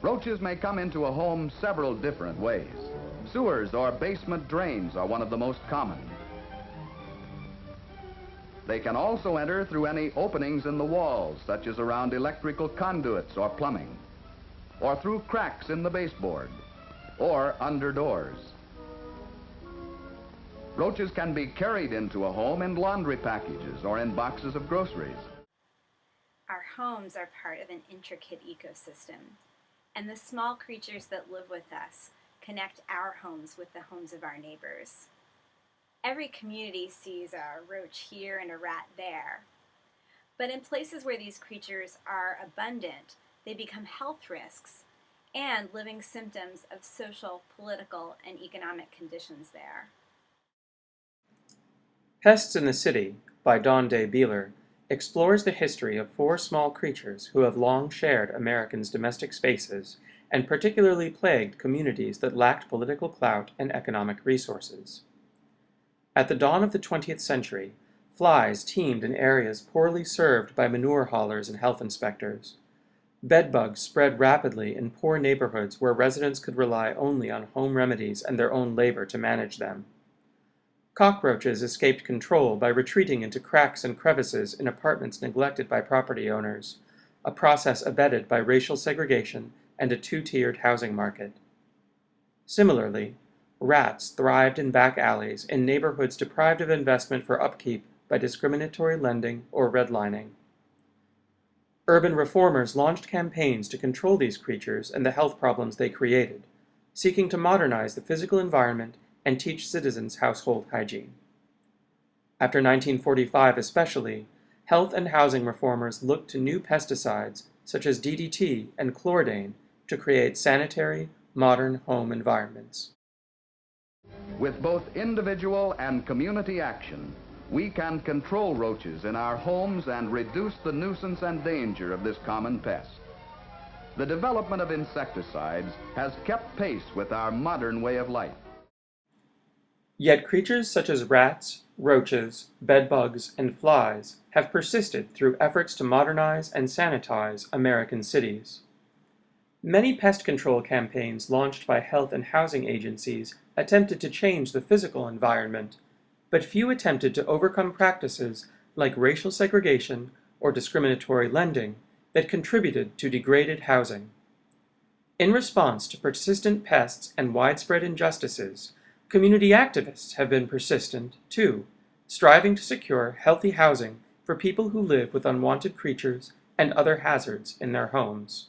Roaches may come into a home several different ways. Sewers or basement drains are one of the most common. They can also enter through any openings in the walls, such as around electrical conduits or plumbing, or through cracks in the baseboard, or under doors. Roaches can be carried into a home in laundry packages or in boxes of groceries. Our homes are part of an intricate ecosystem, and the small creatures that live with us connect our homes with the homes of our neighbors. Every community sees a roach here and a rat there, but in places where these creatures are abundant, they become health risks and living symptoms of social, political, and economic conditions there. Pests in the City, by Biehler, explores the history of four small creatures who have long shared Americans' domestic spaces and particularly plagued communities that lacked political clout and economic resources. At the dawn of the 20th century, flies teemed in areas poorly served by manure haulers and health inspectors. Bedbugs spread rapidly in poor neighborhoods where residents could rely only on home remedies and their own labor to manage them. Cockroaches escaped control by retreating into cracks and crevices in apartments neglected by property owners, a process abetted by racial segregation and a two-tiered housing market. Similarly, rats thrived in back alleys in neighborhoods deprived of investment for upkeep by discriminatory lending or redlining. Urban reformers launched campaigns to control these creatures and the health problems they created, seeking to modernize the physical environment and teach citizens household hygiene. After 1945 especially, health and housing reformers looked to new pesticides such as DDT and chlordane to create sanitary, modern home environments. With both individual and community action, we can control roaches in our homes and reduce the nuisance and danger of this common pest. The development of insecticides has kept pace with our modern way of life. Yet creatures such as rats, roaches, bedbugs, and flies have persisted through efforts to modernize and sanitize American cities. Many pest control campaigns launched by health and housing agencies attempted to change the physical environment, but few attempted to overcome practices like racial segregation or discriminatory lending that contributed to degraded housing. In response to persistent pests and widespread injustices, community activists have been persistent, too, striving to secure healthy housing for people who live with unwanted creatures and other hazards in their homes.